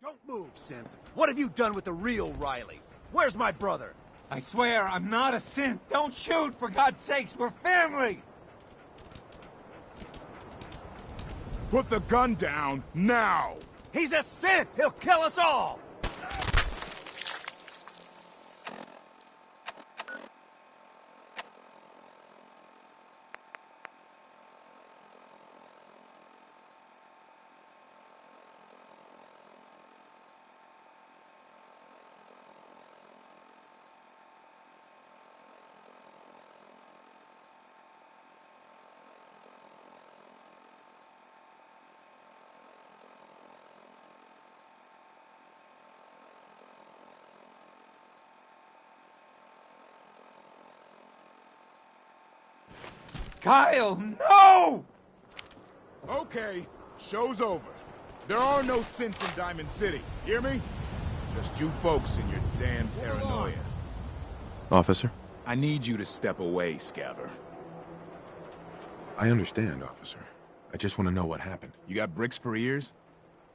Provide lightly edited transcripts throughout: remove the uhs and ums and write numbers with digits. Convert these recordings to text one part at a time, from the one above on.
Don't move, synth. What have you done with the real Riley? Where's my brother? I swear, I'm not a synth. Don't shoot, for God's sakes, we're family! Put the gun down, now! He's a synth! He'll kill us all! Kyle, no! Okay, show's over. There are no synths in Diamond City, hear me? Just you folks and your damn paranoia. Officer? I need you to step away, Scabber. I understand, officer. I just want to know what happened. You got bricks for ears?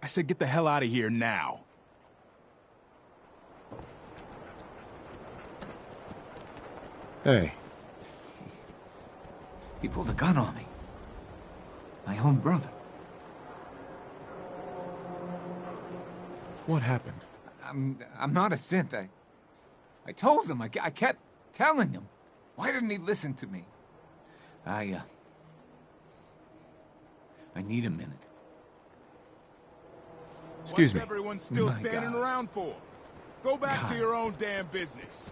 I said get the hell out of here now. Hey. He pulled a gun on me. My own brother. What happened? I'm not a synth. I told him. I kept telling him. Why didn't he listen to me? I need a minute. Excuse me. What's everyone still My standing God. around for? Go back God. to your own damn business.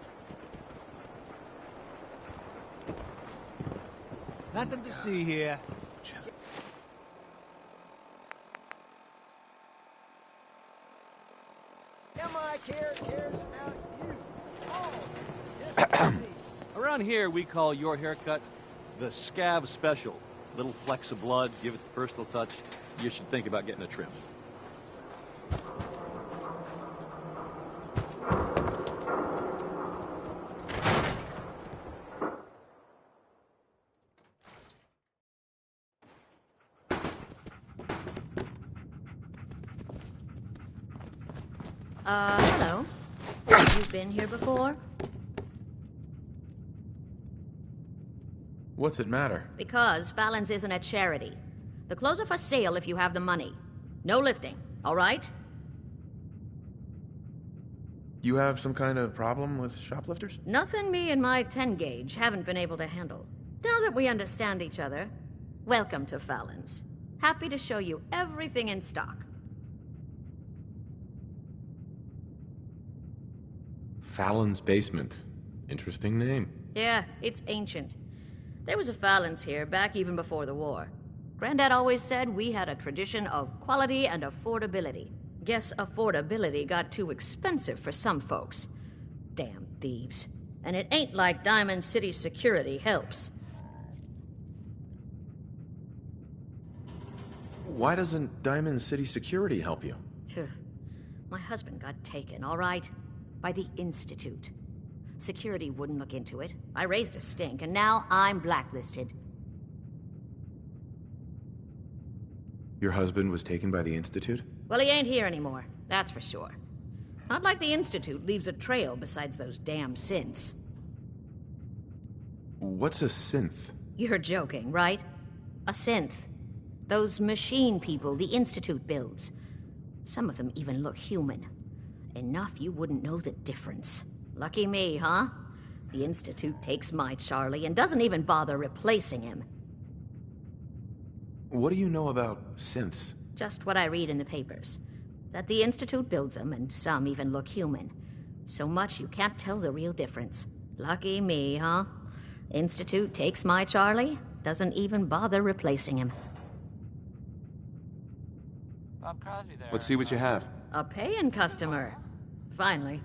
Nothing to see here. cares about you. Oh, just me. Around here, we call your haircut the Scav Special. Little flecks of blood, give it the personal touch. You should think about getting a trim. Hello. Have you been here before? What's it matter? Because Fallon's isn't a charity. The clothes are for sale if you have the money. No lifting, all right? You have some kind of problem with shoplifters? Nothing me and my 10-gauge haven't been able to handle. Now that we understand each other, welcome to Fallon's. Happy to show you everything in stock. Fallon's Basement. Interesting name. Yeah, it's ancient. There was a Fallon's here back even before the war. Granddad always said we had a tradition of quality and affordability. Guess affordability got too expensive for some folks. Damn thieves. And it ain't like Diamond City security helps. Why doesn't Diamond City Security help you? Phew. My husband got taken, all right? By the Institute. Security wouldn't look into it. I raised a stink, and now I'm blacklisted. Your husband was taken by the Institute? Well, he ain't here anymore, that's for sure. Not like the Institute leaves a trail besides those damn synths. What's a synth? You're joking, right? A synth. Those machine people the Institute builds. Some of them even look human. Enough you wouldn't know the difference. Lucky me, huh? The Institute takes my Charlie and doesn't even bother replacing him. What do you know about synths? Just what I read in the papers. That the Institute builds them, and some even look human. So much you can't tell the real difference. Lucky me, huh? Institute takes my Charlie, doesn't even bother replacing him. Bob Crosby there. Let's see what you have. A paying customer. Finally.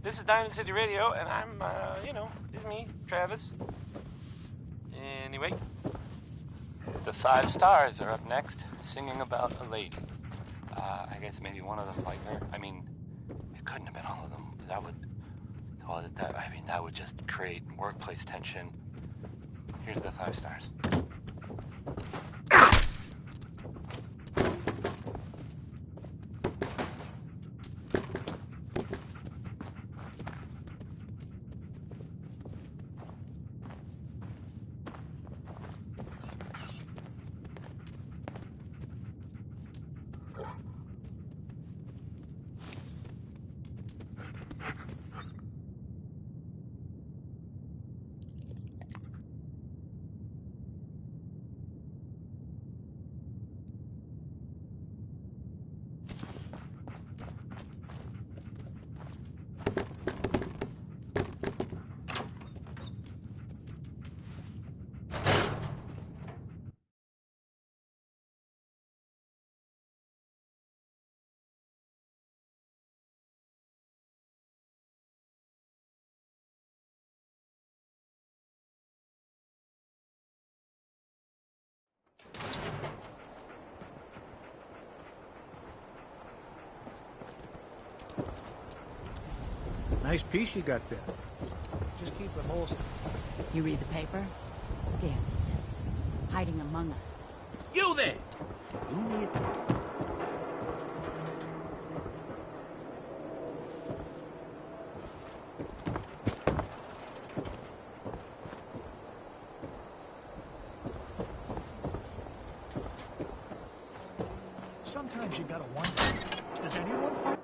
This is Diamond City Radio, and I'm, it's me, Travis. Anyway, the 5 stars are up next, singing about a lady. I guess maybe one of them liked her. I mean, it couldn't have been all of them. That would just create workplace tension. Here's the 5 stars. Nice piece you got there. Just keep it holstered. You read the paper? Damn sense. Hiding among us. You there! You need... Sometimes you gotta wonder, does anyone find...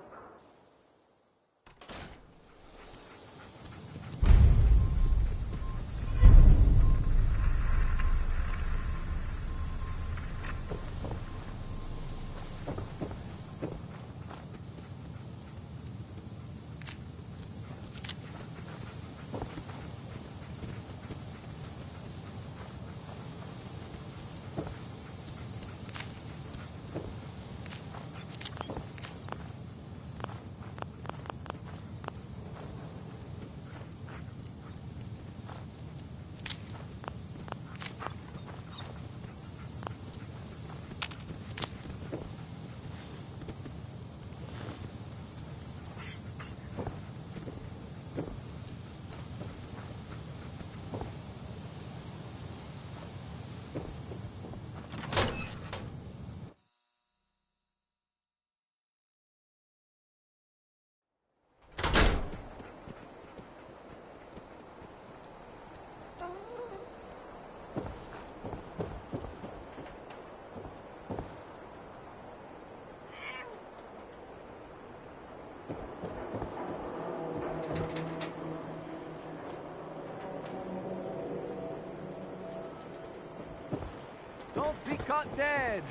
Don't be caught dead!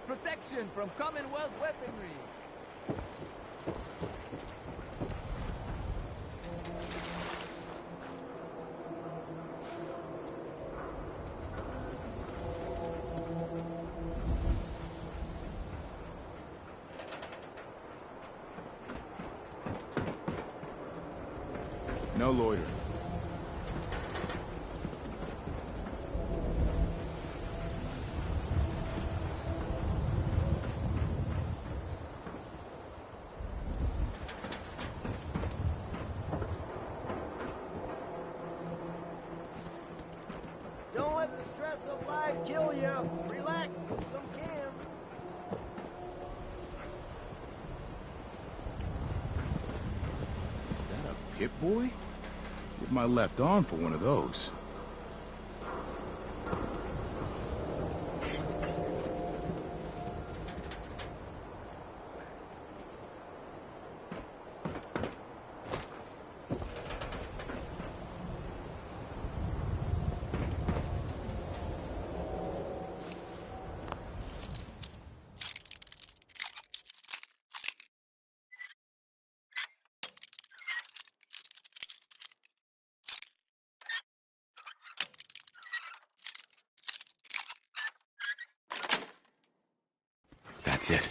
Protection from Commonwealth weaponry! No loitering. Don't let the stress of life kill you. Relax with some cans. Is that a Pip-Boy? Give my left arm for one of those. That's it.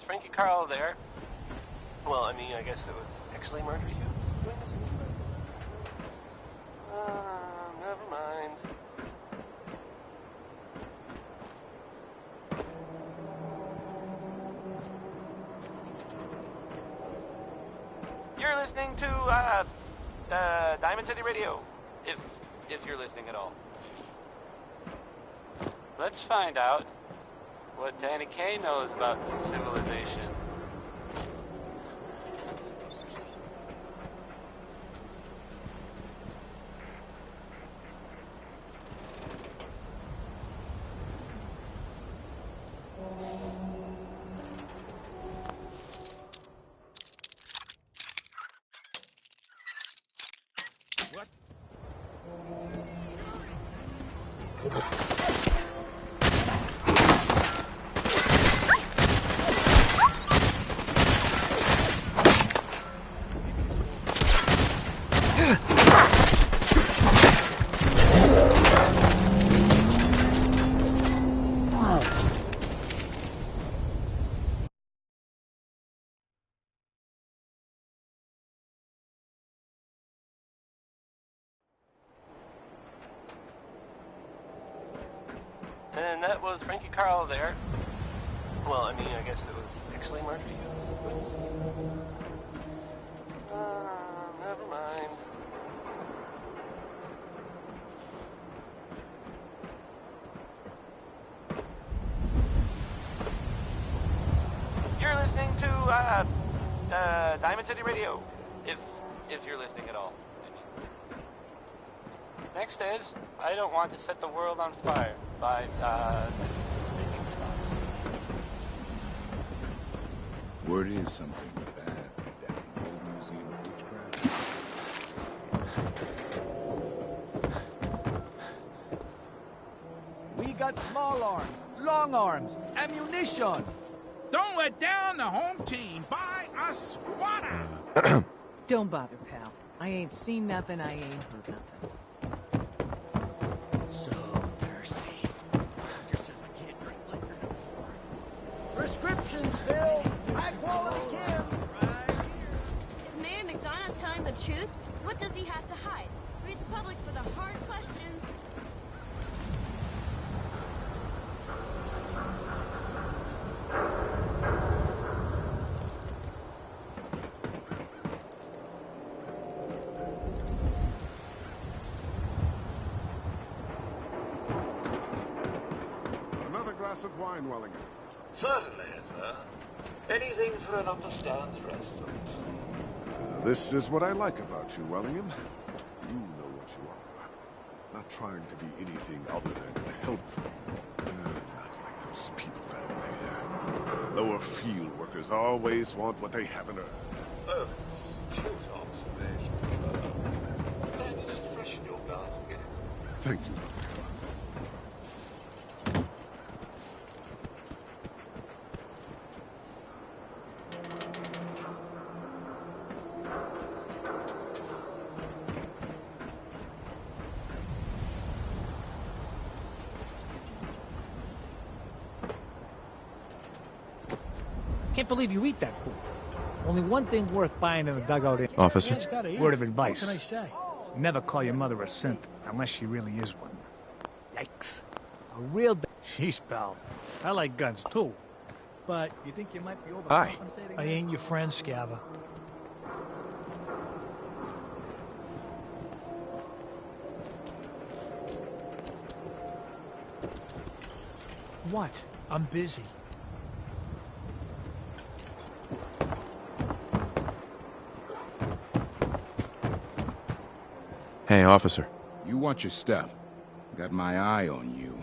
was Frankie Carl there? Well, I mean, I guess it was actually murder you doing this anyway. Never mind. You're listening to, Diamond City Radio. If you're listening at all. Let's find out what Danny Kaye knows about civilization. What? And that was Frankie Carl there. Well, I mean, I guess it was actually murder you doing this anyway. Never mind. You're listening to, Diamond City Radio. If you're listening at all. Next is, I don't want to set the world on fire by, speaking spots. Word is something bad like that in the old museum of witchcraft. We got small arms, long arms, ammunition. Don't let down the home team. Buy a swatter. Don't bother, pal. I ain't seen nothing, I ain't heard nothing. So thirsty. Just says I can't drink liquor no more. Prescriptions, Bill. High quality Kim. Right here. Is Mayor McDonough telling the truth? What does he have to hide? Read the public for the hard questions. Glass of wine, Wellingham. Certainly, sir. Anything for an upper-stand resident. This is what I like about you, Wellingham. You know what you are. Not trying to be anything other than helpful. Not like those people down there. Lower field workers always want what they haven't earned. Oh, astute observation. Maybe just freshen your glass again. Thank you. Can't believe you eat that food. Only one thing worth buying in a dugout. Officer. Word of advice. What can I say? Never call your mother a synth unless she really is one. Yikes. A real Sheesh, pal. I like guns too. But you think you might be overcompensating? I ain't your friend, Scabba. What? I'm busy. Hey, officer. You watch your step. Got my eye on you.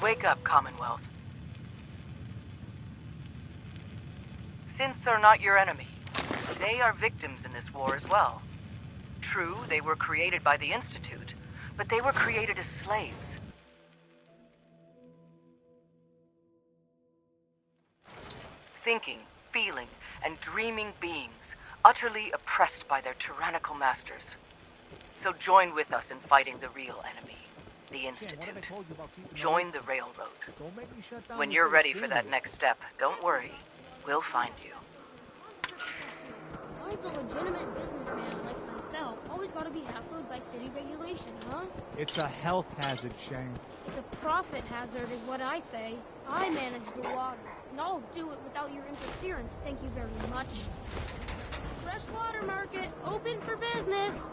Wake up, Commonwealth. Synths are not your enemy. They are victims in this war as well. True, they were created by the Institute, but they were created as slaves. Thinking, feeling, and dreaming beings, utterly oppressed by their tyrannical masters. So join with us in fighting the real enemy, the Institute. Join the Railroad. When you're ready for that next step, don't worry. We'll find you. Why is a legitimate businessman like myself always gotta be hassled by city regulation, huh? It's a health hazard, Shane. It's a profit hazard is what I say. I manage the water, and I'll do it without your interference, thank you very much. Freshwater market, open for business!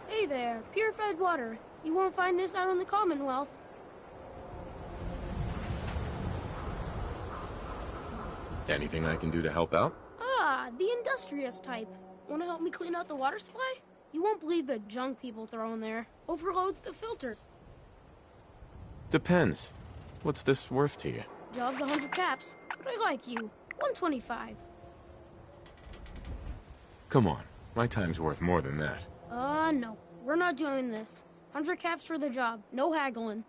Hey there, purified water. You won't find this out in the Commonwealth. Anything I can do to help out? Ah, the industrious type. Want to help me clean out the water supply? You won't believe the junk people throw in there. Overloads the filters. Depends. What's this worth to you? Job's 100 caps, but I like you. 125. Come on. My time's worth more than that. No. We're not doing this. 100 caps for the job. No haggling.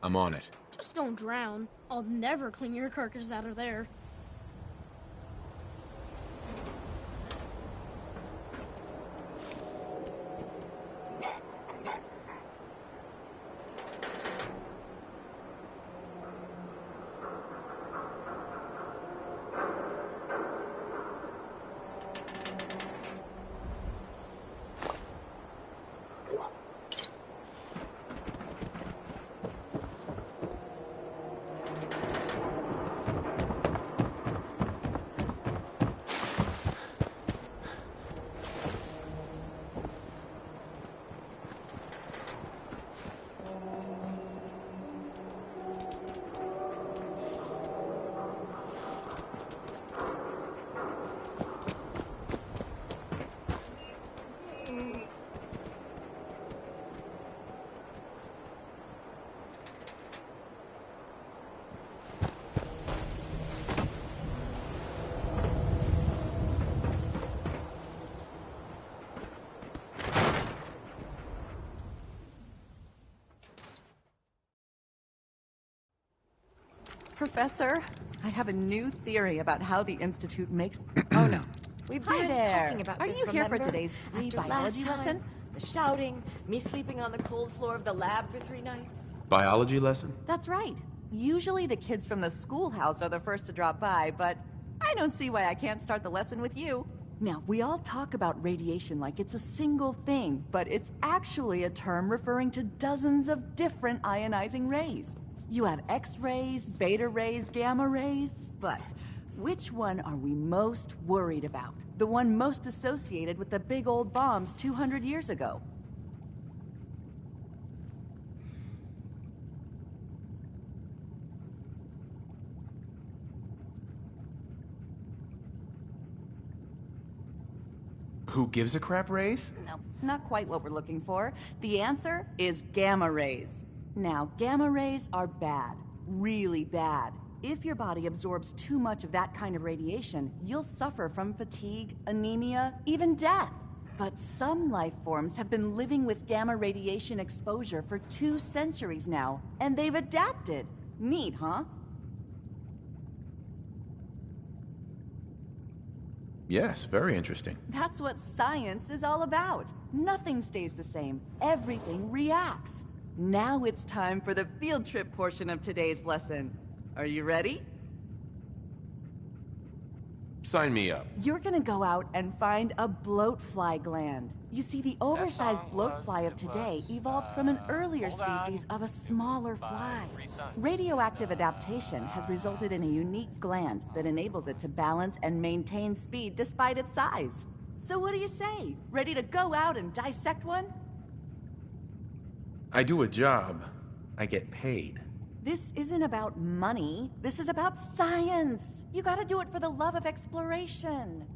I'm on it. Just don't drown. I'll never clean your carcass out of there. Professor, I have a new theory about how the Institute makes... Oh, no. We've Hi been there. talking about Are this, you here for remember? today's free After biology last time, lesson? The shouting, me sleeping on the cold floor of the lab for 3 nights. Biology lesson? That's right. Usually the kids from the schoolhouse are the first to drop by, but I don't see why I can't start the lesson with you. Now, we all talk about radiation like it's a single thing, but it's actually a term referring to dozens of different ionizing rays. You have X-rays, beta rays, gamma rays, but which one are we most worried about? The one most associated with the big old bombs 200 years ago. Who gives a crap rays? No, not quite what we're looking for. The answer is gamma rays. Now, gamma rays are bad. Really bad. If your body absorbs too much of that kind of radiation, you'll suffer from fatigue, anemia, even death. But some life forms have been living with gamma radiation exposure for 2 centuries now, and they've adapted. Neat, huh? Yes, very interesting. That's what science is all about. Nothing stays the same. Everything reacts. Now it's time for the field trip portion of today's lesson. Are you ready? Sign me up. You're gonna go out and find a bloatfly gland. You see, the oversized bloatfly of today evolved from an earlier species of a smaller fly. Radioactive adaptation has resulted in a unique gland that enables it to balance and maintain speed despite its size. So what do you say? Ready to go out and dissect one? I do a job. I get paid. This isn't about money. This is about science. You gotta do it for the love of exploration.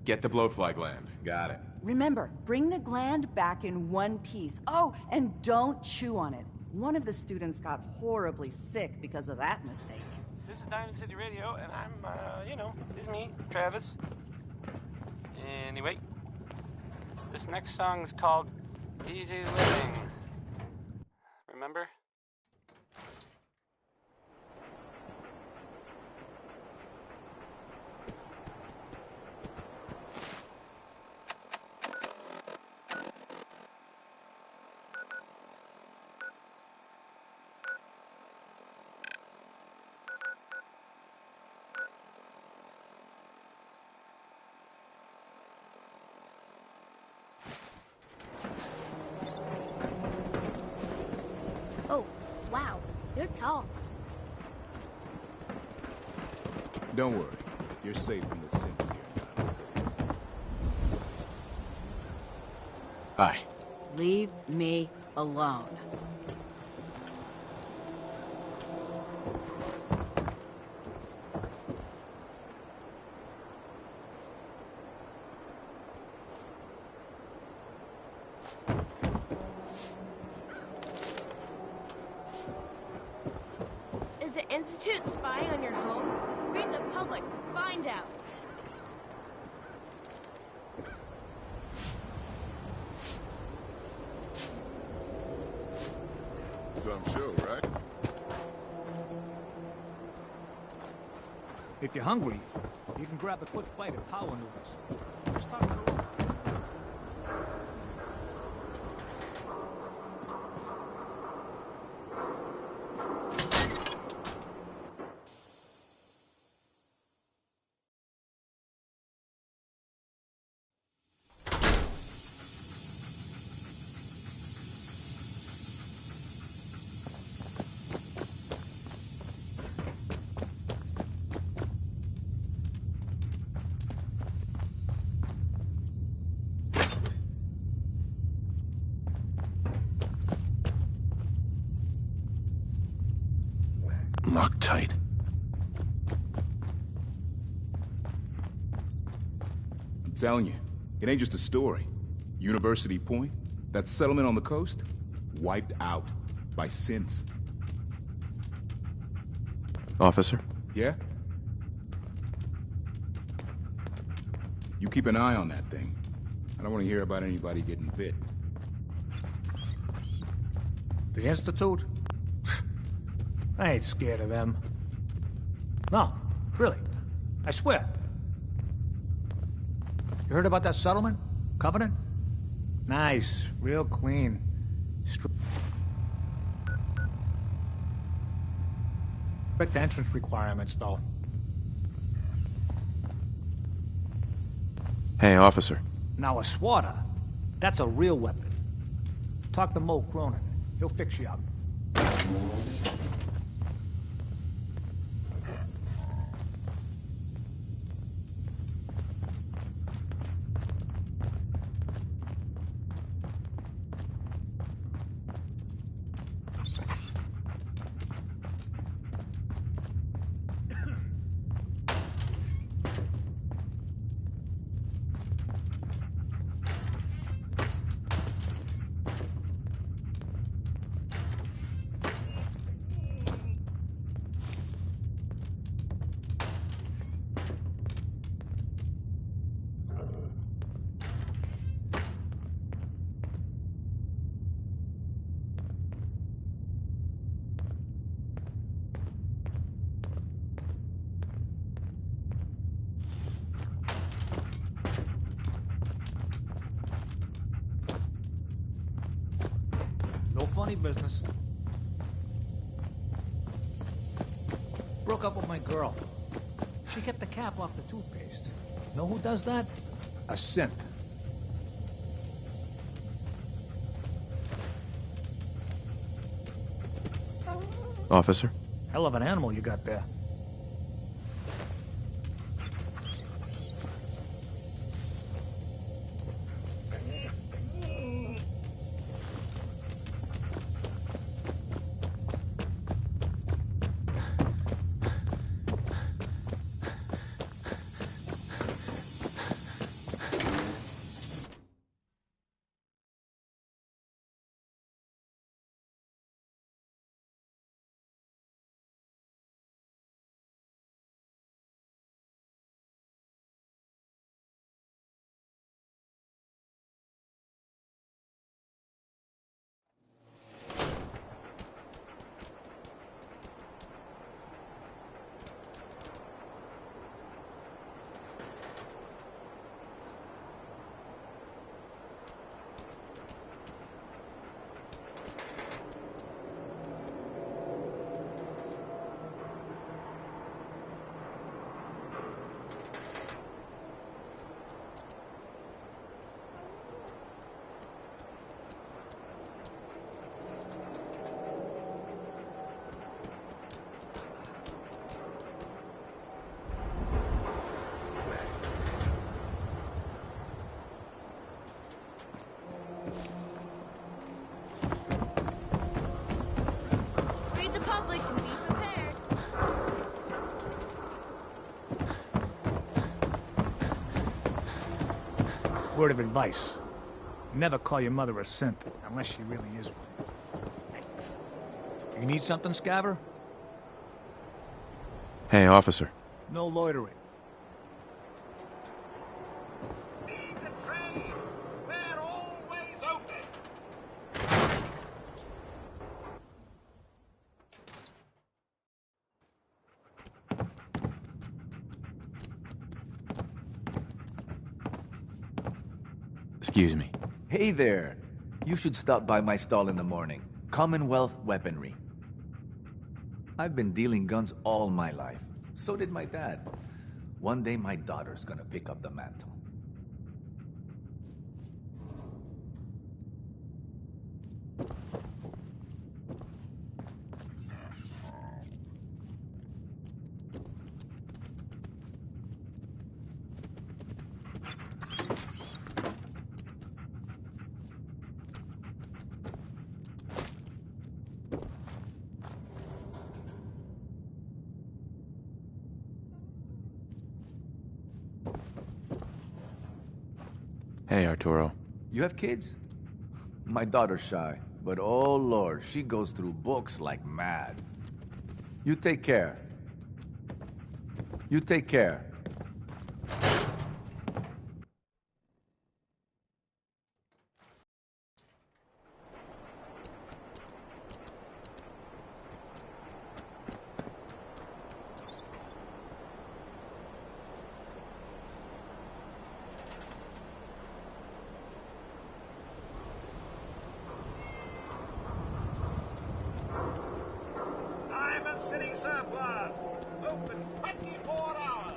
Get the blowfly gland. Got it. Remember, bring the gland back in one piece. Oh, and don't chew on it. One of the students got horribly sick because of that mistake. This is Diamond City Radio, and I'm, it's me, Travis. Anyway, this next song's called Easy Living. Remember? Oh, wow. You're tall. Don't worry. You're safe from the sins here in Diamond City. Hi. Leave me alone. Is the Institute spying on your home? Read the public to find out. Some show, right? If you're hungry, you can grab a quick bite of power noodles. Just talk to the room. Locked tight. I'm telling you, it ain't just a story. University Point, that settlement on the coast, wiped out by synths. Officer? Yeah? You keep an eye on that thing. I don't want to hear about anybody getting bit. The Institute? I ain't scared of them. No, really. I swear. You heard about that settlement? Covenant? Nice, real clean. Strict entrance requirements, though. Hey, officer. Now, a swatter, that's a real weapon. Talk to Mo Cronin. He'll fix you up. No funny business. Broke up with my girl. She kept the cap off the toothpaste. Know who does that? A synth. Officer? Hell of an animal you got there. Word of advice. Never call your mother a synth, unless she really is one. Thanks. You need something, Scaver? Hey, officer. No loitering. Excuse me. Hey there. You should stop by my stall in the morning. Commonwealth Weaponry. I've been dealing guns all my life. So did my dad. One day my daughter's gonna pick up the mantle. Hey, Arturo. You have kids? My daughter's shy, but oh lord, she goes through books like mad. You take care. You take care. Diamond City Surplus. Open 24 hours.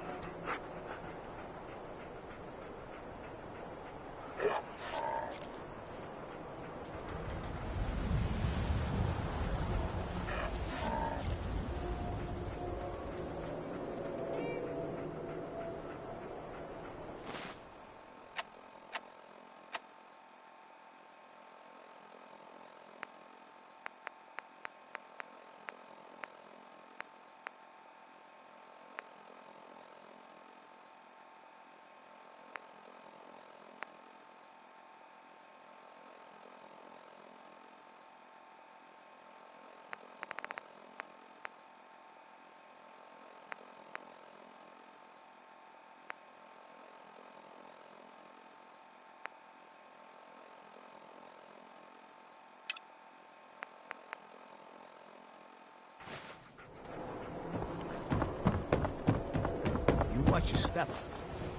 You watch your step.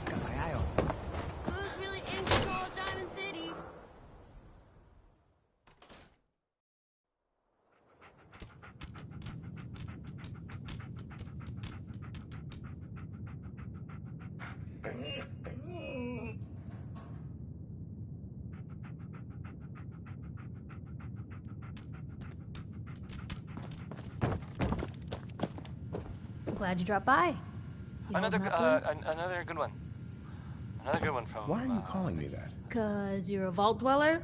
Got my eye on. Who's really in control of Diamond City? I'm glad you dropped by. You Another holding up, Blue? another good one. Another good one from. Why are you calling me that? 'Cause you're a vault dweller?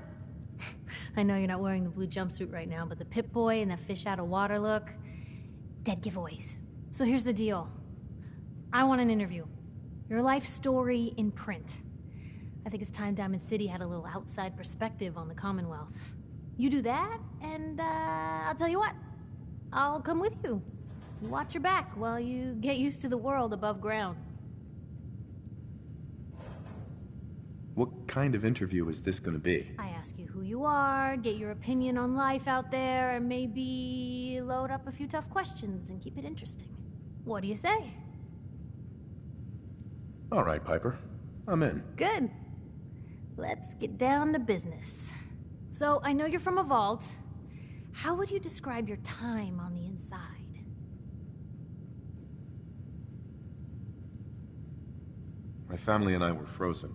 I know you're not wearing the blue jumpsuit right now, but the Pip-Boy and the fish out of water look, dead giveaways. So here's the deal. I want an interview. Your life story in print. I think it's time Diamond City had a little outside perspective on the Commonwealth. You do that, and I'll tell you what. I'll come with you. Watch your back while you get used to the world above ground. What kind of interview is this gonna be? I ask you who you are, get your opinion on life out there, and maybe load up a few tough questions and keep it interesting. What do you say? All right, Piper. I'm in. Good. Let's get down to business. So, I know you're from a vault. How would you describe your time on the inside? My family and I were frozen.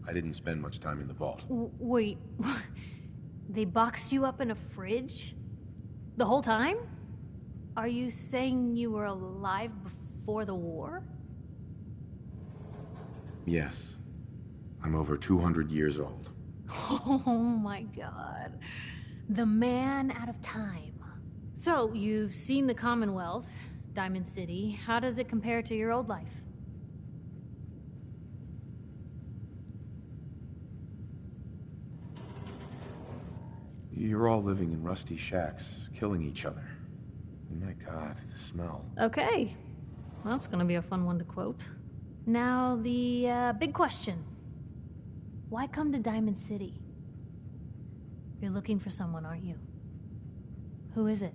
I didn't spend much time in the vault. Wait, they boxed you up in a fridge? The whole time? Are you saying you were alive before the war? Yes. I'm over 200 years old. Oh my god. The man out of time. So, you've seen the Commonwealth, Diamond City. How does it compare to your old life? You're all living in rusty shacks, killing each other. Oh my god, the smell. Okay. That's gonna be a fun one to quote. Now, the big question. Why come to Diamond City? You're looking for someone, aren't you? Who is it?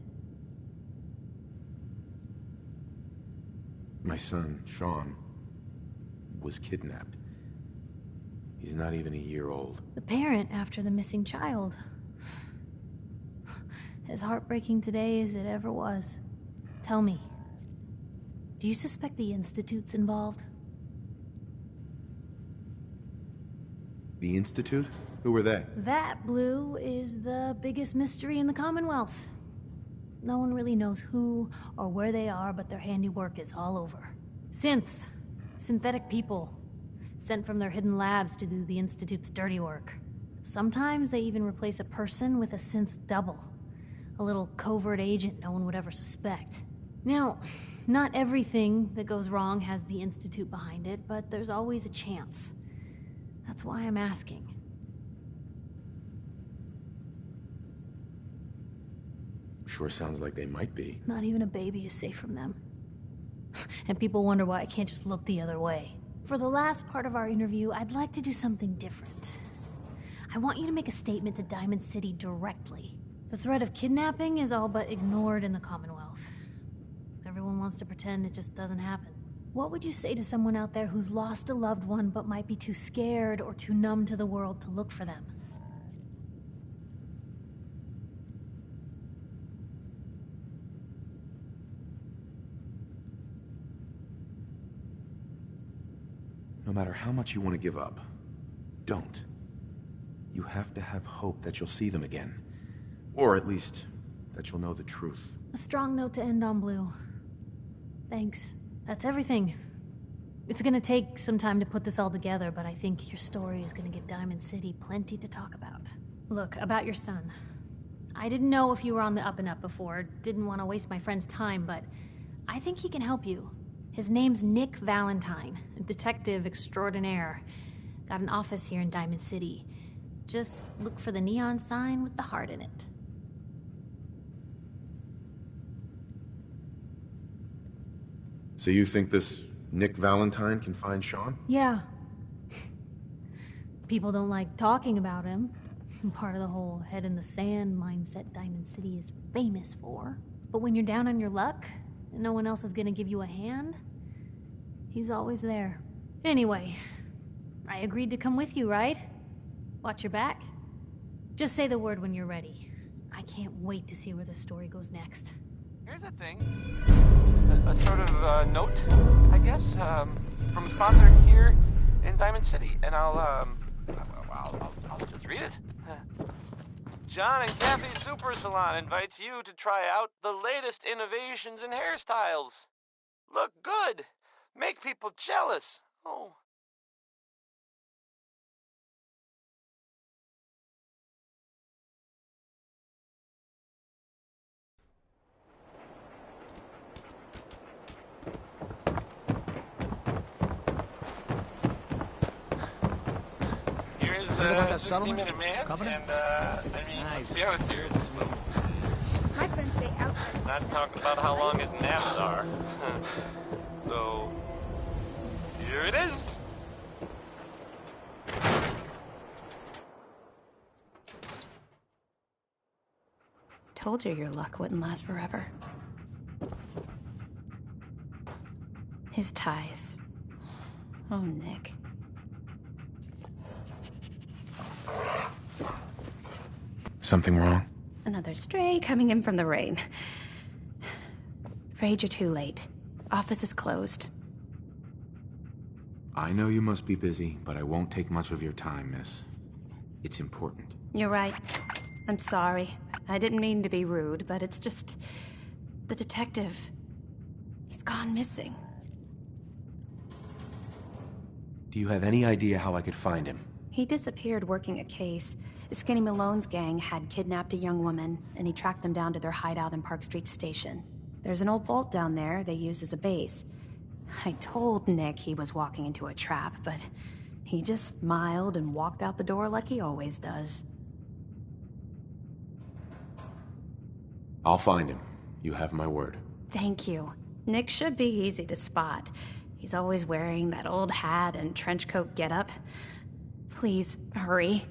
My son, Sean, was kidnapped. He's not even a year old. The parent after the missing child. As heartbreaking today as it ever was. Tell me, do you suspect the Institute's involved? The Institute? Who were they? That, Blue, is the biggest mystery in the Commonwealth. No one really knows who or where they are, but their handiwork is all over. Synths. Synthetic people. Sent from their hidden labs to do the Institute's dirty work. Sometimes they even replace a person with a synth double. A little covert agent no one would ever suspect. Now, not everything that goes wrong has the Institute behind it, but there's always a chance. That's why I'm asking. Sure sounds like they might be. Not even a baby is safe from them. And people wonder why I can't just look the other way. For the last part of our interview, I'd like to do something different. I want you to make a statement to Diamond City directly. The threat of kidnapping is all but ignored in the Commonwealth. Everyone wants to pretend it just doesn't happen. What would you say to someone out there who's lost a loved one but might be too scared or too numb to the world to look for them? No matter how much you want to give up, don't. You have to have hope that you'll see them again. Or at least, that you'll know the truth. A strong note to end on, Blue. Thanks. That's everything. It's gonna take some time to put this all together, but I think your story is gonna give Diamond City plenty to talk about. Look, about your son. I didn't know if you were on the up and up before, didn't want to waste my friend's time, but I think he can help you. His name's Nick Valentine, a detective extraordinaire. Got an office here in Diamond City. Just look for the neon sign with the heart in it. So you think this Nick Valentine can find Sean? Yeah. People don't like talking about him. Part of the whole head in the sand mindset Diamond City is famous for. But when you're down on your luck, and no one else is gonna give you a hand, he's always there. Anyway, I agreed to come with you, right? Watch your back. Just say the word when you're ready. I can't wait to see where the story goes next. Here's a thing. A sort of note, I guess, from a sponsor here in Diamond City, and I'll just read it. John and Kathy Super Salon invites you to try out the latest innovations in hairstyles. Look good. Make people jealous. Oh. Here's that 60-minute man, Covenant? and I mean, let's be honest here, it's My friends say outside. not talking about how long his naps are. So, here it is. Told you your luck wouldn't last forever. His ties. Oh, Nick. Something wrong? Another stray coming in from the rain. Afraid you're too late. Office is closed. I know you must be busy, but I won't take much of your time, miss. It's important. You're right. I'm sorry. I didn't mean to be rude, but it's just... the detective. He's gone missing. Do you have any idea how I could find him? He disappeared working a case. Skinny Malone's gang had kidnapped a young woman, and he tracked them down to their hideout in Park Street Station. There's an old vault down there they use as a base. I told Nick he was walking into a trap, but he just smiled and walked out the door like he always does. I'll find him. You have my word. Thank you. Nick should be easy to spot. He's always wearing that old hat and trench coat getup. Please, hurry.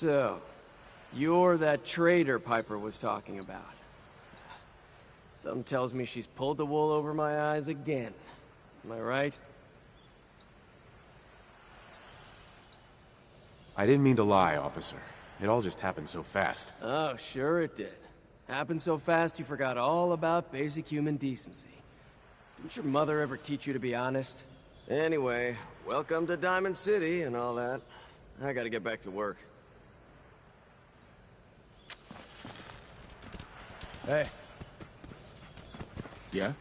So, you're that traitor Piper was talking about. Something tells me she's pulled the wool over my eyes again. Am I right? I didn't mean to lie, officer. It all just happened so fast. Oh, sure it did. Happened so fast you forgot all about basic human decency. Didn't your mother ever teach you to be honest? Anyway, welcome to Diamond City and all that. I gotta get back to work. Hey. Yeah?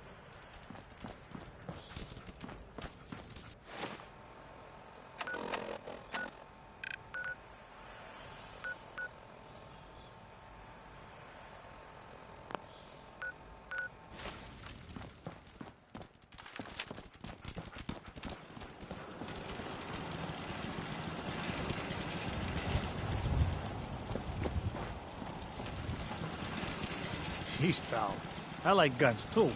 Jeez, pal. I like guns too.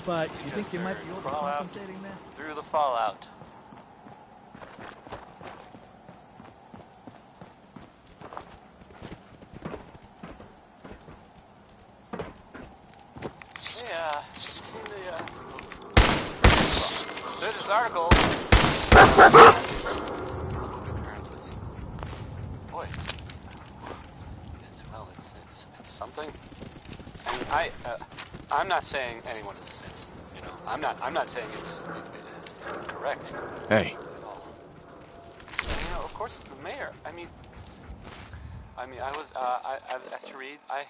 But you think you might be overcompensating there? Through the fallout. Yeah, seen the, there's this article. Appearances. Boy. It's something. I mean, I'm not saying anyone is a saint. You know, I'm not saying it's correct. Hey. At all. You know, of course, the mayor. I mean, I was I've asked to read. I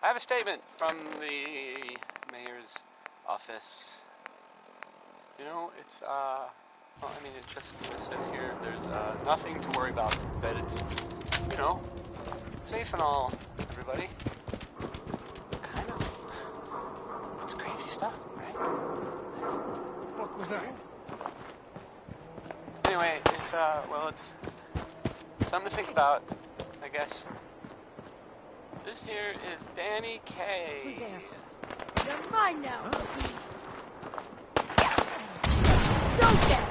have a statement from the mayor's office. You know, it's well, I mean, it says here there's nothing to worry about. That it's, you know, safe and all. Everybody. Kind of. It's crazy stuff, right? What was that? Anyway, it's well, it's something to think about, I guess. This here is Danny K. Who's there? You're mine now. So dead.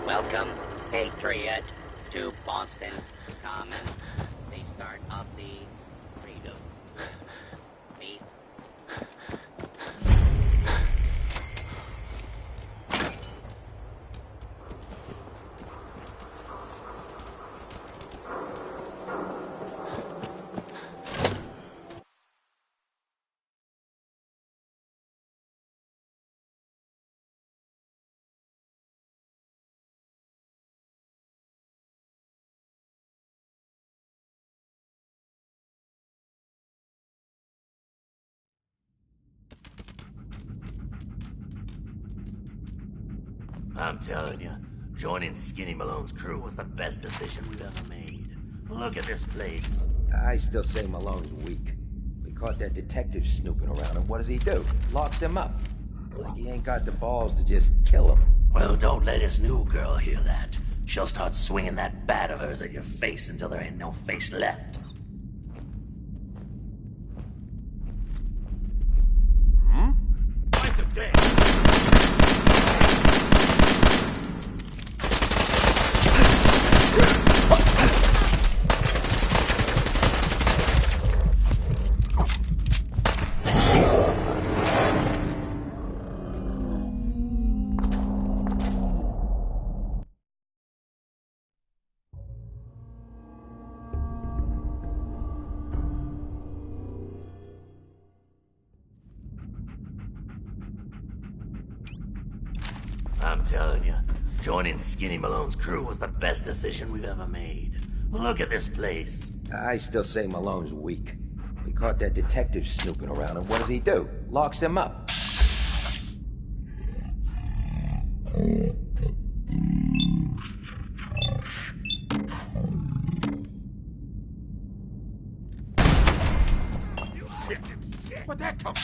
Welcome, Patriot, to Boston Common, the start of the freedom. Peace. I'm telling you, joining Skinny Malone's crew was the best decision we've ever made. Look at this place. I still say Malone's weak. We caught that detective snooping around, and what does he do? Locks him up. Like he ain't got the balls to just kill him. Well, don't let his new girl hear that. She'll start swinging that bat of hers at your face until there ain't no face left. Fight them dead. I'm telling you, joining Skinny Malone's crew was the best decision we've ever made. Look at this place. I still say Malone's weak. We caught that detective snooping around, and what does he do? Locks him up. You shit! Where'd that come from?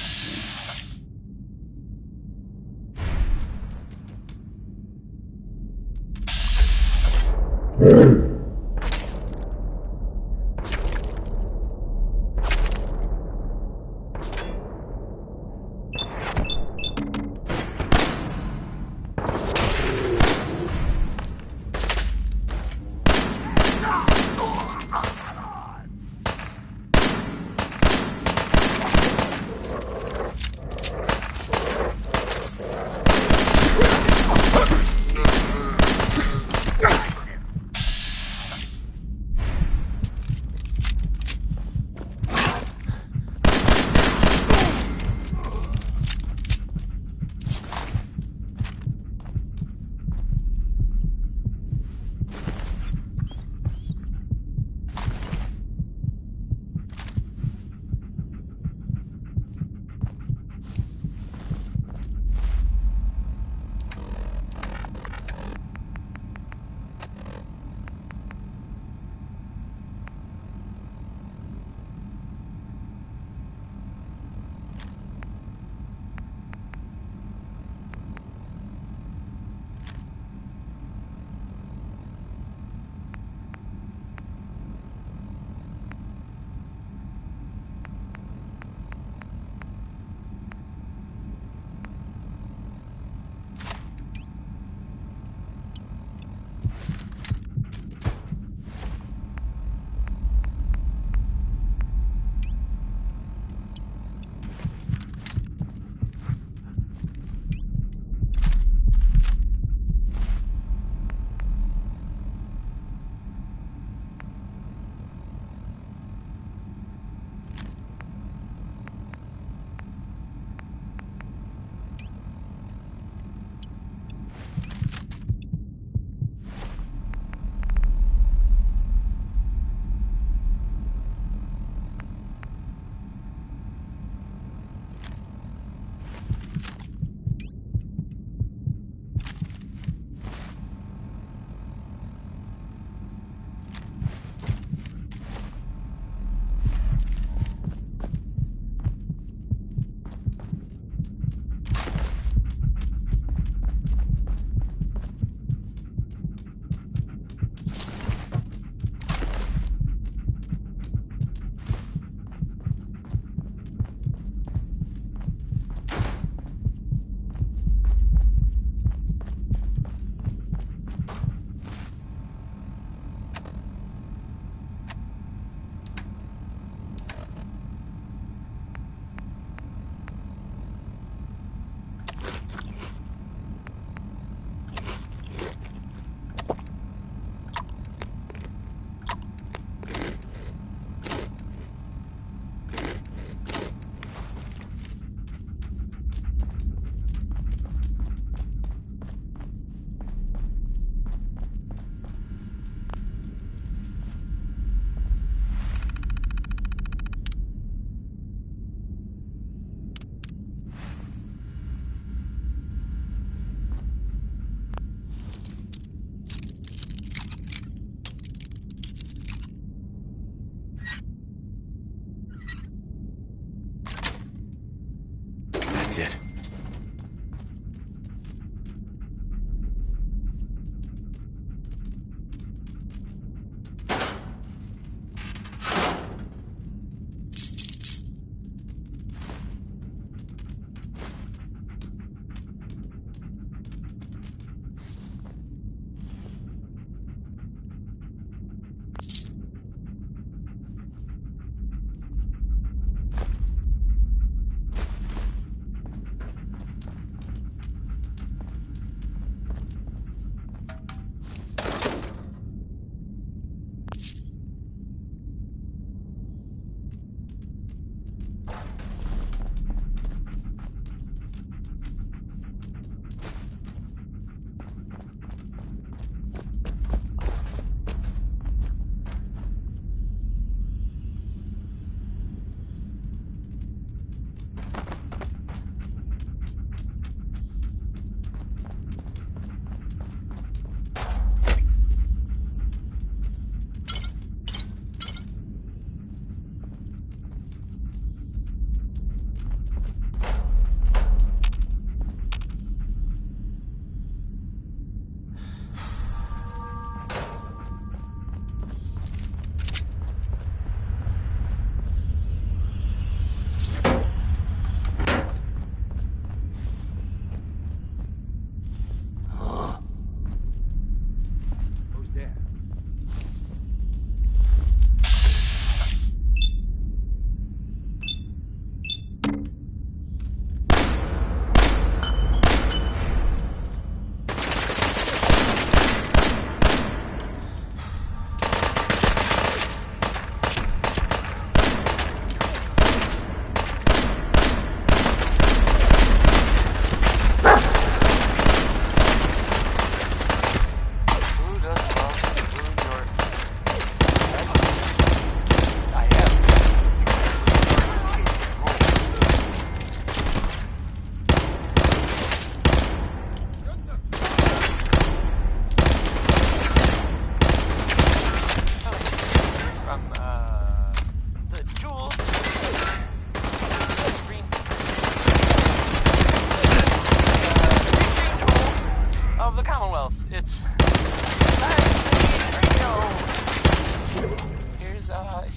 He's it.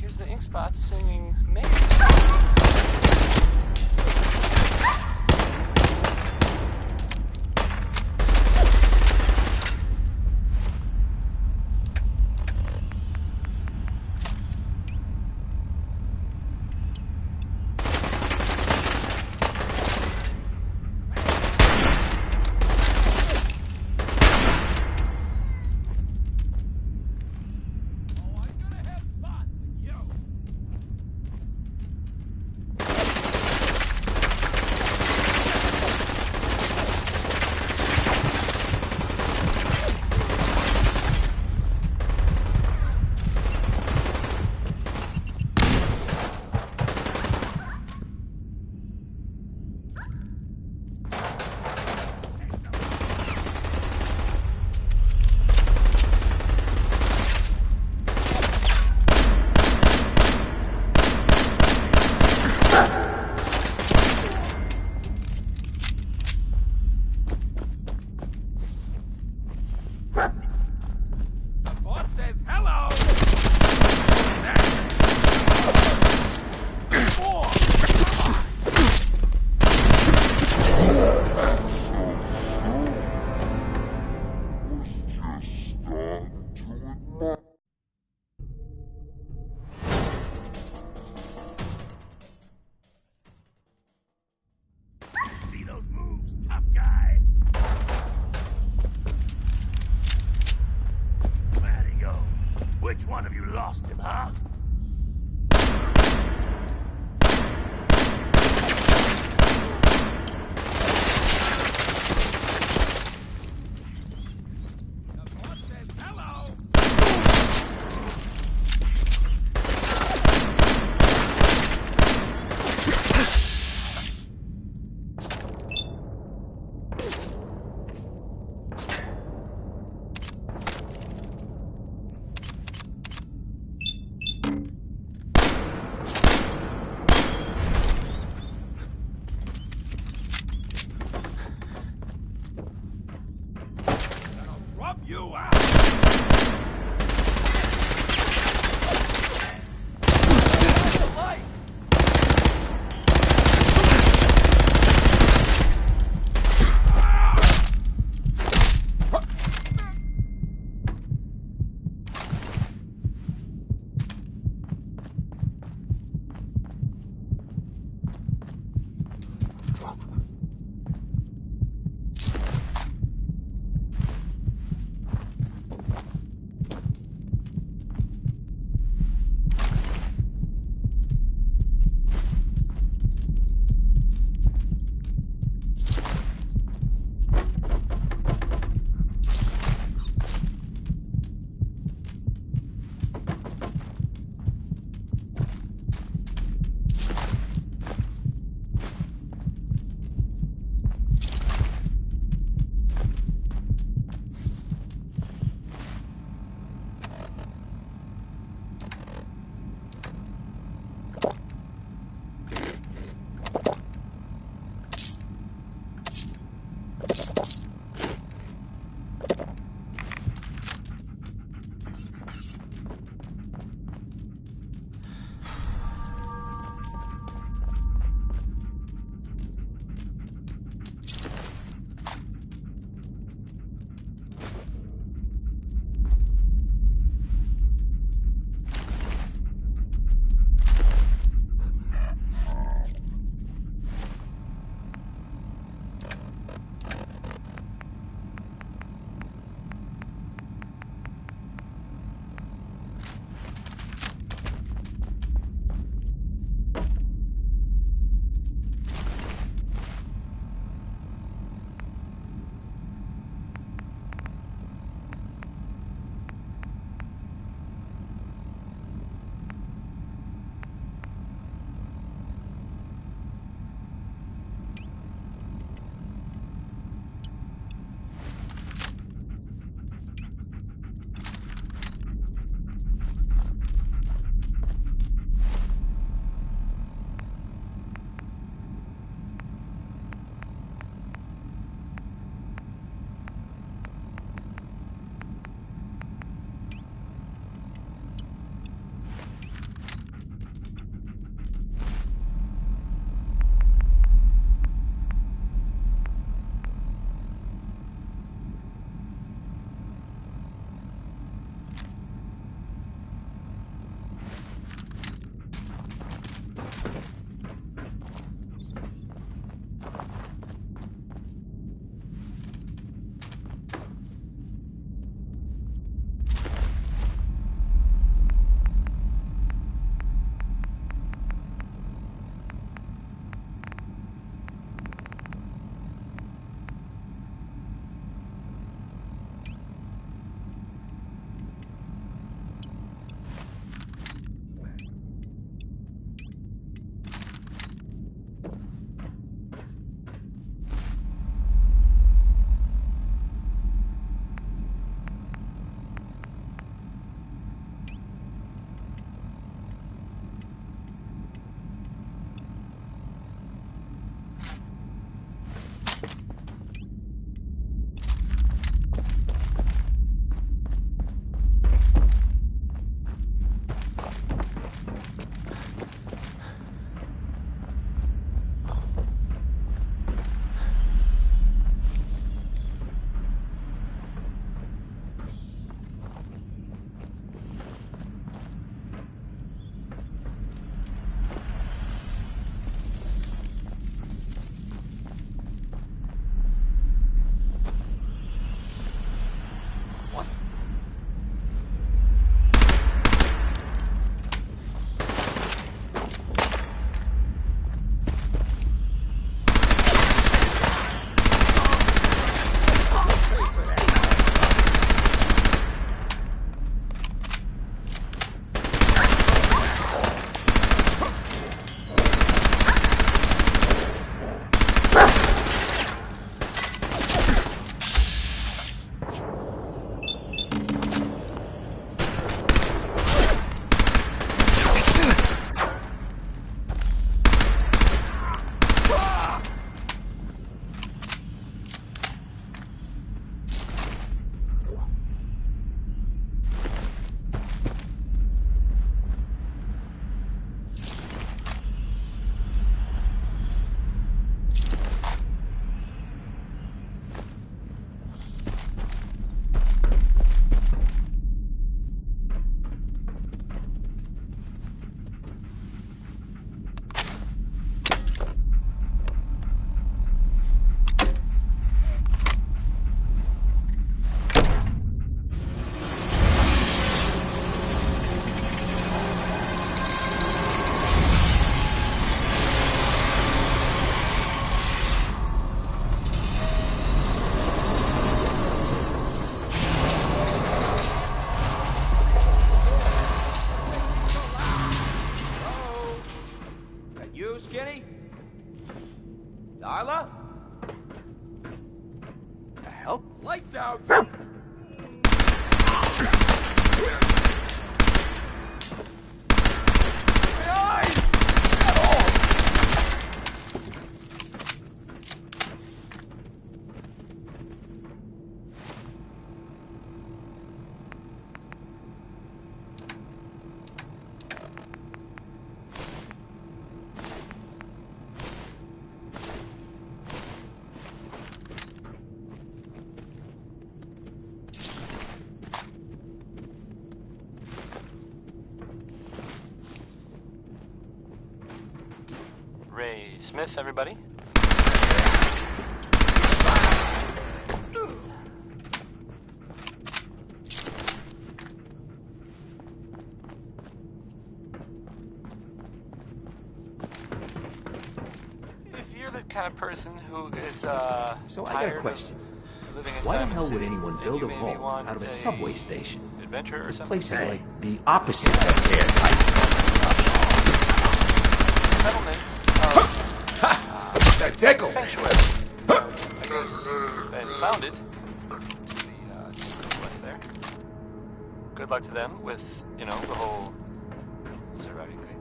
Here's the ink spots singing maybe. Which one of you lost him, huh? You out! Smith, everybody. If you're the kind of person who is So I got a question. Why the hell would anyone build a vault out of a subway station? Adventure or This something? place is like the opposite of airtight. Settlements That tickle! sanctuary. Been founded to the west there. Good luck to them with, you know, the whole surviving thing.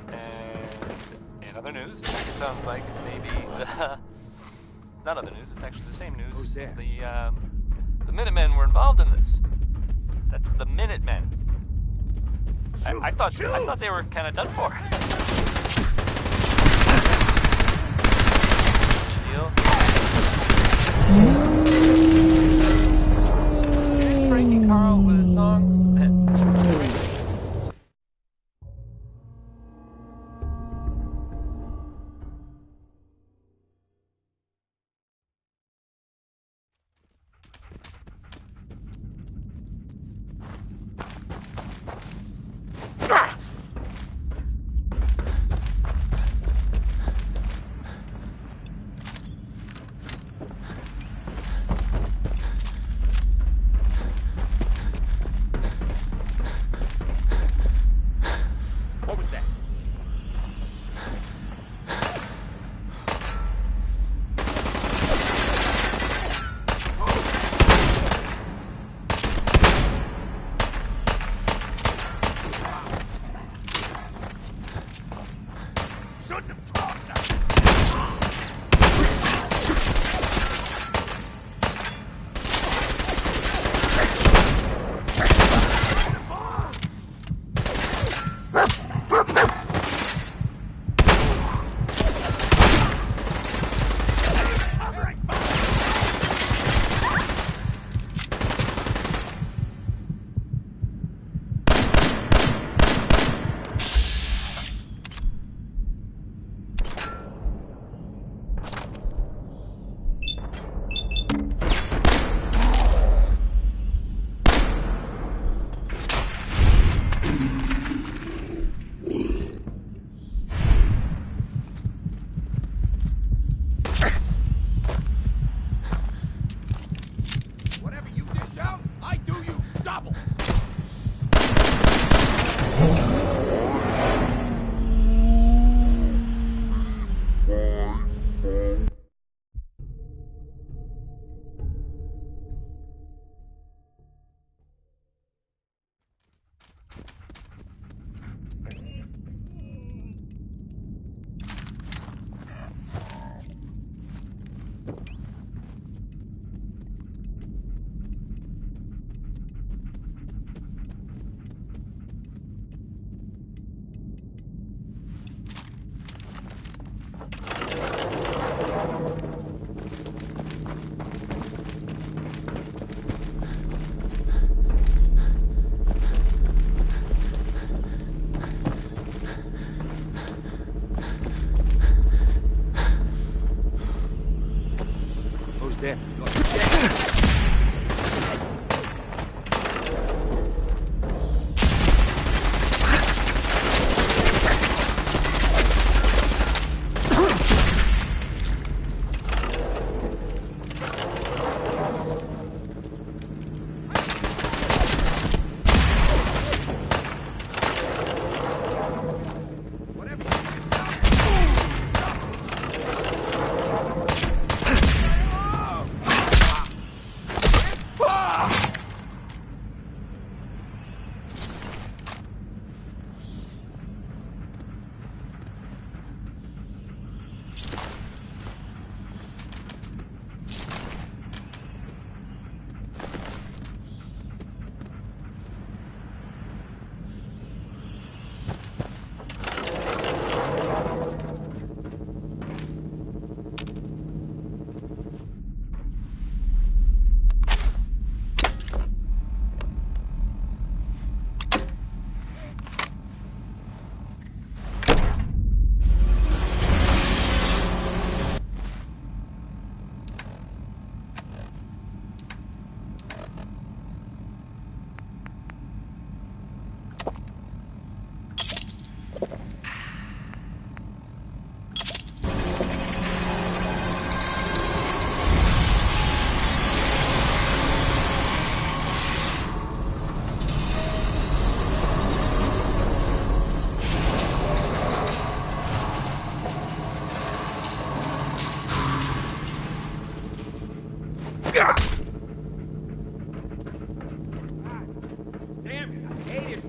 And in other news, it sounds like maybe it's not other news, it's actually the same news. Who's there? The Minutemen were involved in this. That's the Minutemen. I thought they were kind of done for. Deal. Here's Frankie Carl with a song.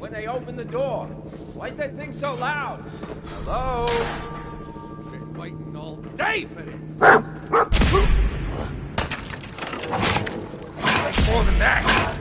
when they open the door. Why is that thing so loud? Hello? Been waiting all day for this. It's more than that.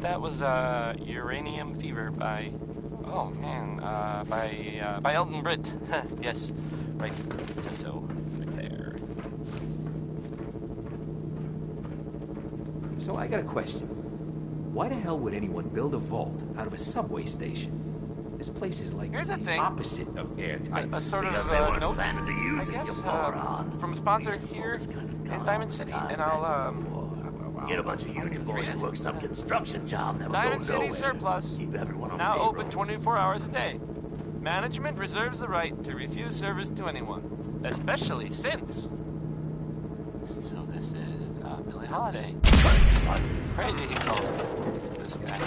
That was Uranium Fever by, oh man, by Elton Britt. Yes, right. So right there. So I got a question. Why the hell would anyone build a vault out of a subway station? This place is like Here's the thing. opposite of airtight. A sort of note, I guess, from a sponsor here in Diamond City, and I'll Get a bunch of union boys to work some construction job that will Diamond go City nowhere. Surplus, Keep everyone on now payroll. open 24 hours a day. Management reserves the right to refuse service to anyone, especially since. So this is Billie Holiday. What? Crazy he called this guy.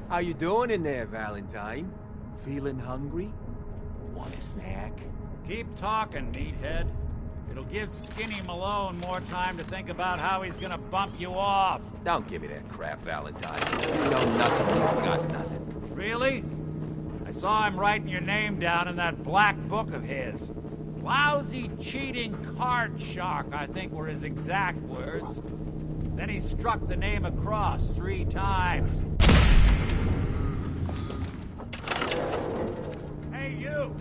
How you doing in there, Valentine? Feeling hungry? Want a snack? Keep talking, meathead. It'll give Skinny Malone more time to think about how he's gonna bump you off. Don't give me that crap, Valentine. You know nothing, you got nothing. Really? I saw him writing your name down in that black book of his. Lousy, cheating card shark, I think were his exact words. Then he struck the name across 3 times. Hey, you!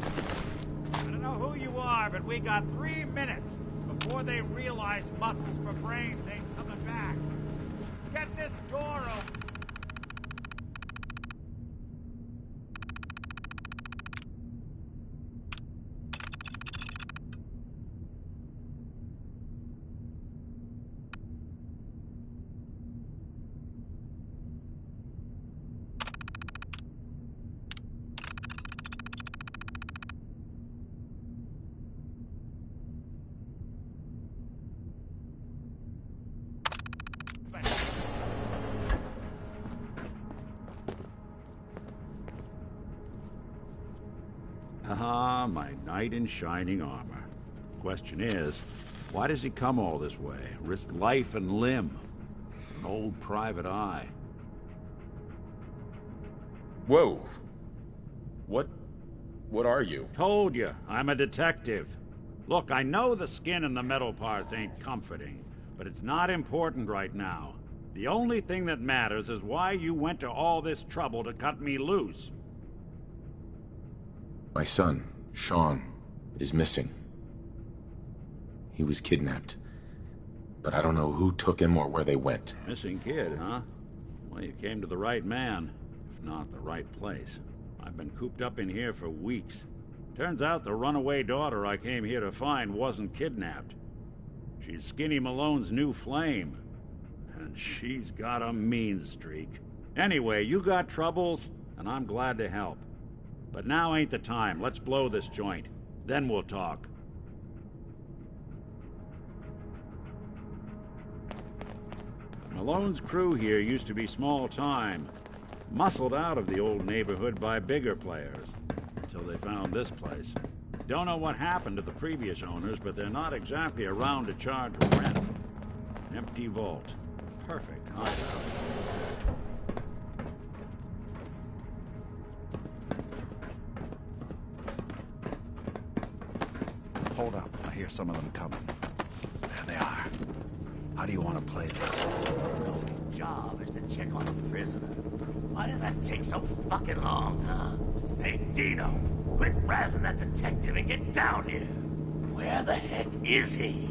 I don't know who you are, but we got 3 minutes before they realize muscles for brains ain't coming back. Get this door open! Ah, my knight in shining armor. Question is, why does he come all this way? Risk life and limb? An old private eye. Whoa. What are you? Told you, I'm a detective. Look, I know the skin and the metal parts ain't comforting, but it's not important right now. The only thing that matters is why you went to all this trouble to cut me loose. My son, Sean, is missing. He was kidnapped. But I don't know who took him or where they went. Missing kid, huh? Well, you came to the right man, if not the right place. I've been cooped up in here for weeks. Turns out the runaway daughter I came here to find wasn't kidnapped. She's Skinny Malone's new flame. And she's got a mean streak. Anyway, you got troubles, and I'm glad to help. But now ain't the time. Let's blow this joint. Then we'll talk. Malone's crew here used to be small time. Muscled out of the old neighborhood by bigger players. Until they found this place. Don't know what happened to the previous owners, but they're not exactly around to charge rent. An empty vault. Perfect hideout. Hold up. I hear some of them coming. There they are. How do you want to play this? Your only job is to check on a prisoner. Why does that take so fucking long, huh? Hey, Dino, quit razzing that detective and get down here. Where the heck is he?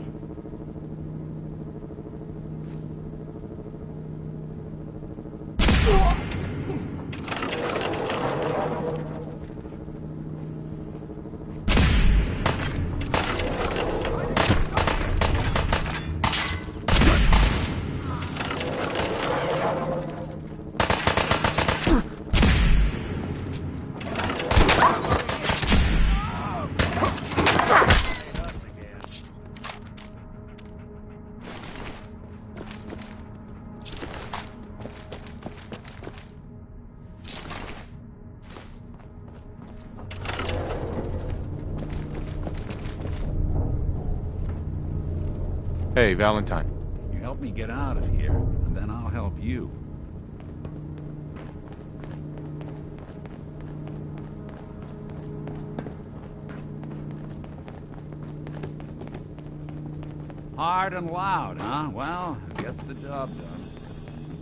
Hey, Valentine. You help me get out of here, and then I'll help you. Hard and loud, huh? Well, it gets the job done.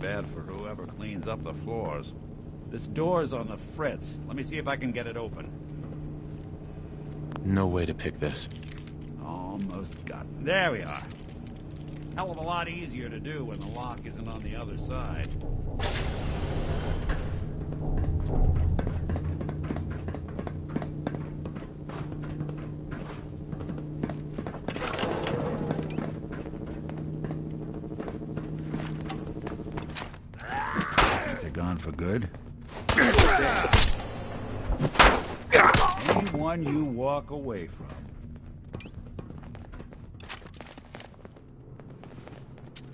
Bad for whoever cleans up the floors. This door's on the fritz. Let me see if I can get it open. No way to pick this. Almost got it. There we are. Hell of a lot easier to do when the lock isn't on the other side. They're gone for good. Anyone you walk away from.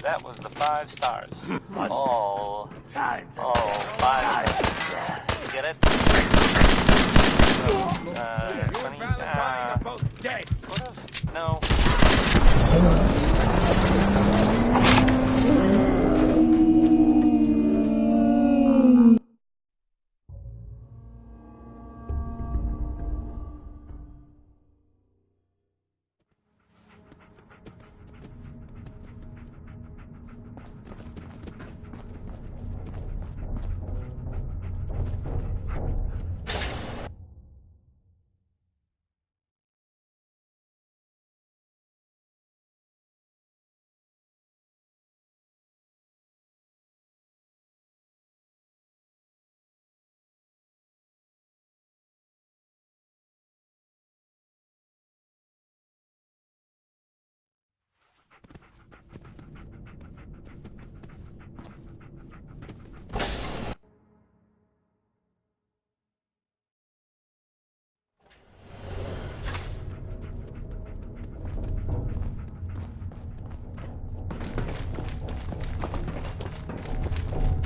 That was the 5 stars. All 5 stars. Get it? 20. Both dead. No.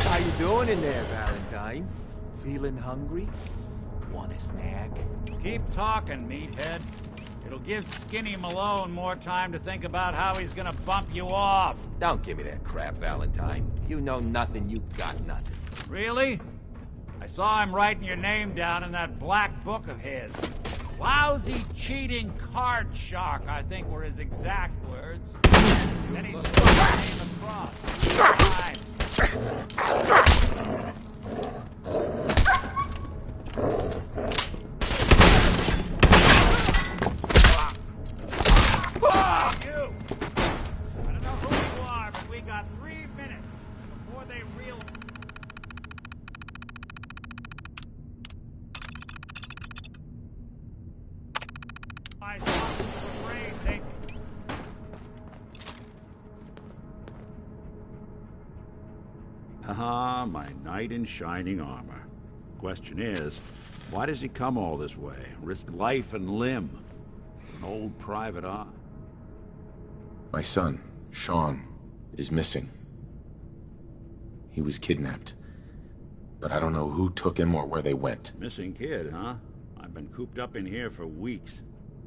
How you doing in there, Valentine? Feeling hungry? Want a snack? Keep talking, meathead. It'll give Skinny Malone more time to think about how he's gonna bump you off. Don't give me that crap, Valentine. You know nothing, you got nothing. Really? I saw him writing your name down in that black book of his. Lousy, cheating card shark, I think were his exact words. Then he spelled your name across. Time. You! I don't know who you are, but we got 3 minutes before they realize. Haha, my knight in shining armor. Question is, why does he come all this way? Risk life and limb? An old private eye. My son, Sean, is missing. He was kidnapped. But I don't know who took him or where they went. Missing kid, huh? I've been cooped up in here for weeks.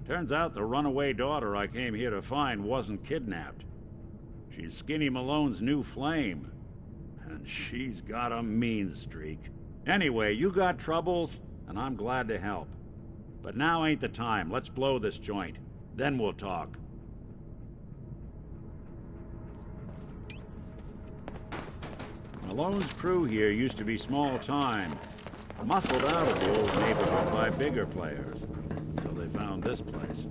Turns out the runaway daughter I came here to find wasn't kidnapped. She's Skinny Malone's new flame. And she's got a mean streak. Anyway, you got troubles, and I'm glad to help. But now ain't the time. Let's blow this joint. Then we'll talk. Malone's crew here used to be small time. Muscled out of the old neighborhood by bigger players. So they found this place.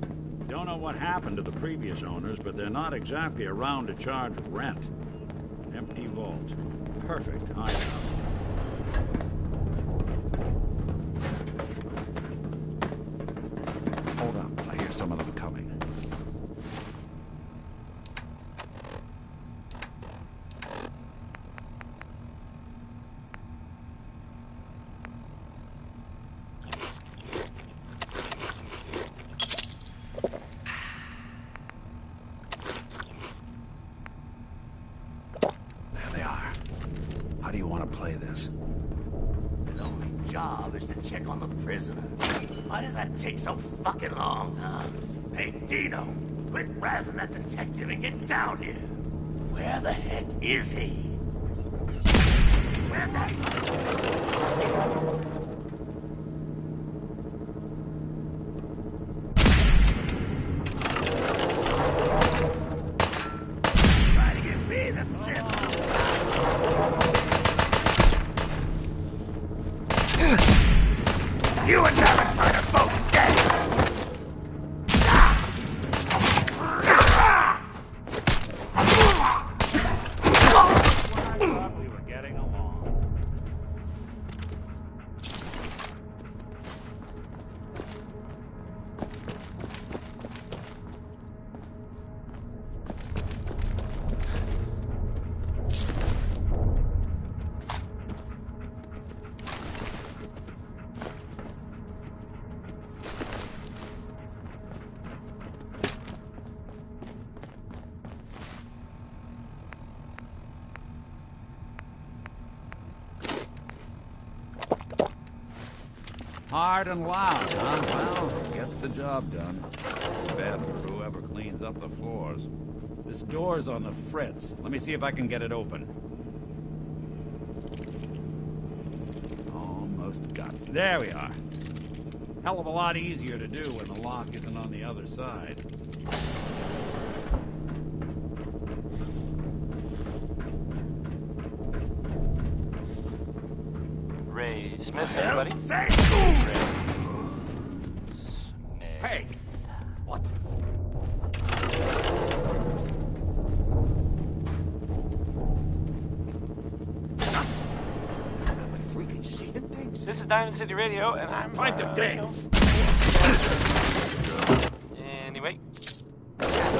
Don't know what happened to the previous owners, but they're not exactly around to charge rent. Empty vault. Perfect hideout. Hold up, I hear some of them coming. There they are. How do you want to play this? His only job is to check on the prisoner. Why does that take so fucking long, huh? Hey, Dino, quit razzing that detective and get down here. Where the heck is he? Where that... Try to give me the slip. You and Valentine are both dead! We were getting along. Hard and loud, huh? Well, gets the job done. Bad for whoever cleans up the floors. This door's on the fritz. Let me see if I can get it open. Almost got it. There we are. Hell of a lot easier to do when the lock isn't on the other side. Ray Smith, everybody. Say Hey! What? Am I freaking seeing things? This is Diamond City Radio, and I'm... Time to dance! Anyway.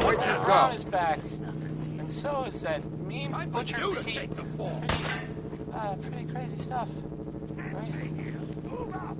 Where'd you Ron go? is back. And so is that mean butcher Pete. Pretty crazy stuff. Right? Move up!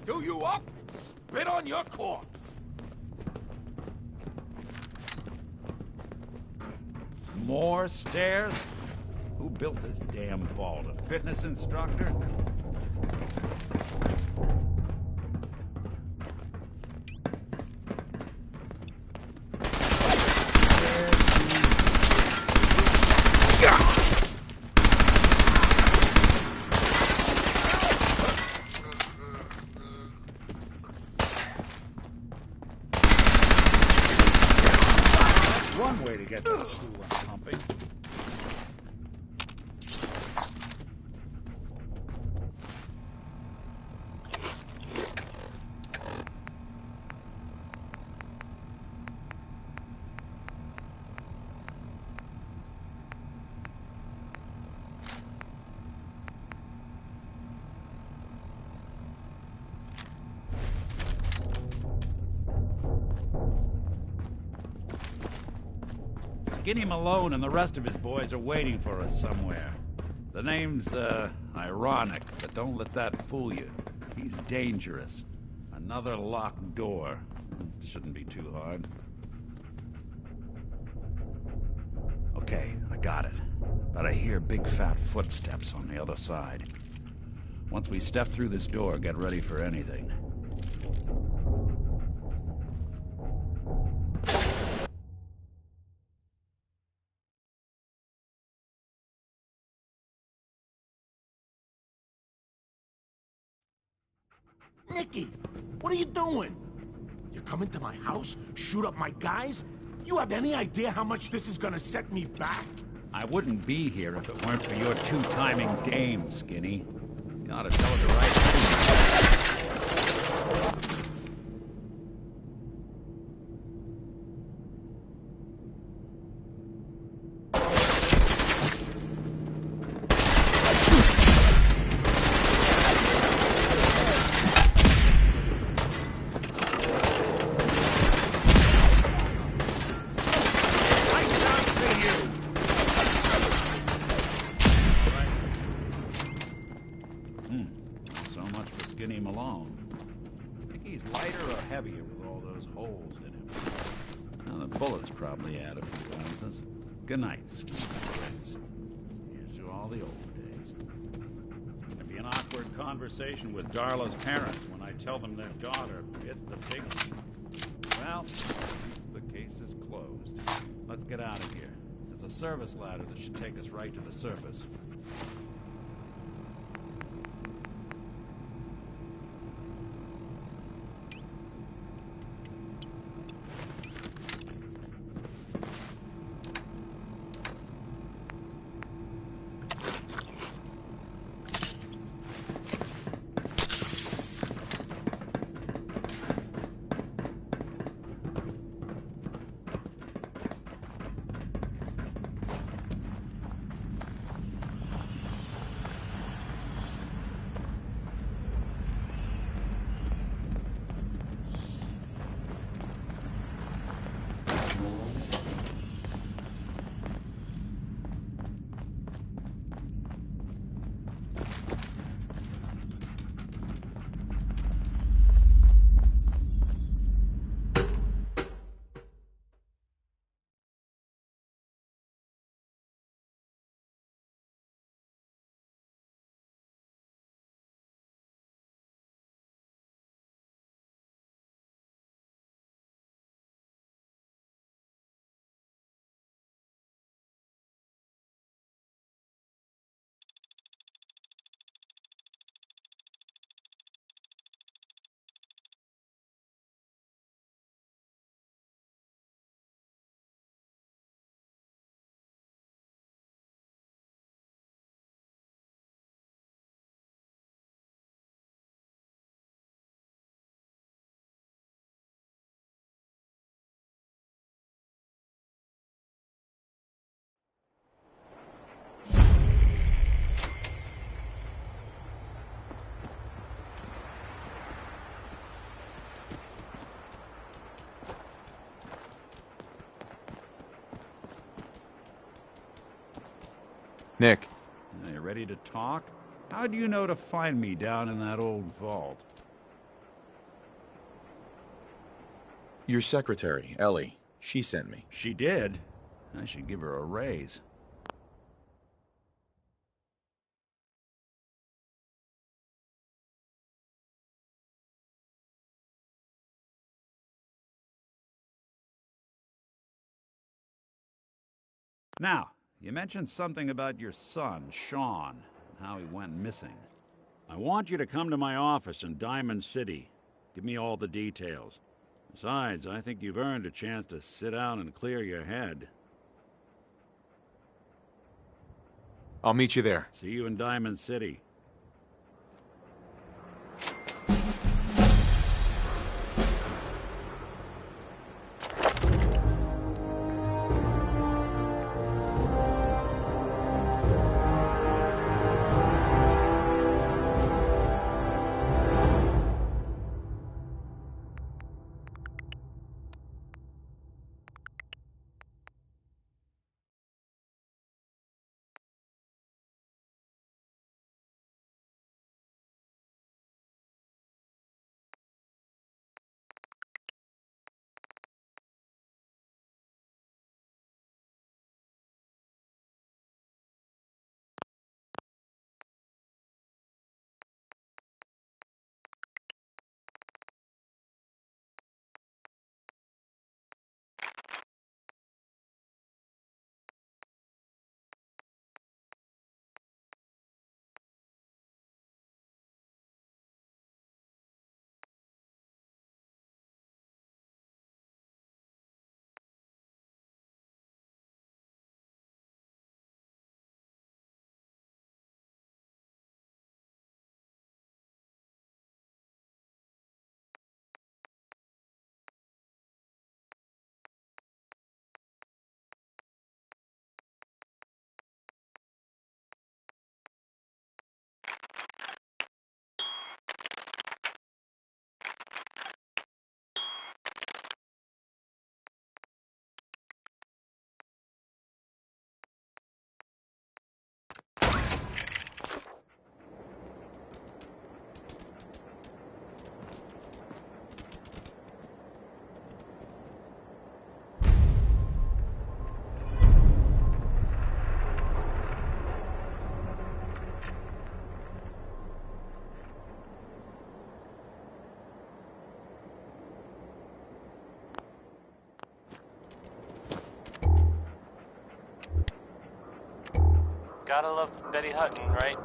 Do you up? Spit on your corpse. More stairs? Who built this damn vault? A fitness instructor? One way to get the coolant pumping. Skinny Malone and the rest of his boys are waiting for us somewhere. The name's, ironic, but don't let that fool you. He's dangerous. Another locked door. Shouldn't be too hard. Okay, I got it. But I hear big fat footsteps on the other side. Once we step through this door, get ready for anything. Nicky, what are you doing? You come into my house, shoot up my guys? You have any idea how much this is gonna set me back? I wouldn't be here if it weren't for your two-timing dame, Skinny. You ought to tell her the right thing. So much for Skinny Malone. Think he's lighter or heavier with all those holes in him? Now, the bullets probably add a few ounces. Good night, Squints. Here's to all the old days. It's gonna be an awkward conversation with Darla's parents when I tell them their daughter bit the piggy. Well, the case is closed. Let's get out of here. There's a service ladder that should take us right to the surface. Nick. Are you ready to talk? How do you know to find me down in that old vault? Your secretary, Ellie. She sent me. She did? I should give her a raise. Now, you mentioned something about your son, Sean, and how he went missing. I want you to come to my office in Diamond City. Give me all the details. Besides, I think you've earned a chance to sit down and clear your head. I'll meet you there. See you in Diamond City. Gotta love Betty Hutton, right?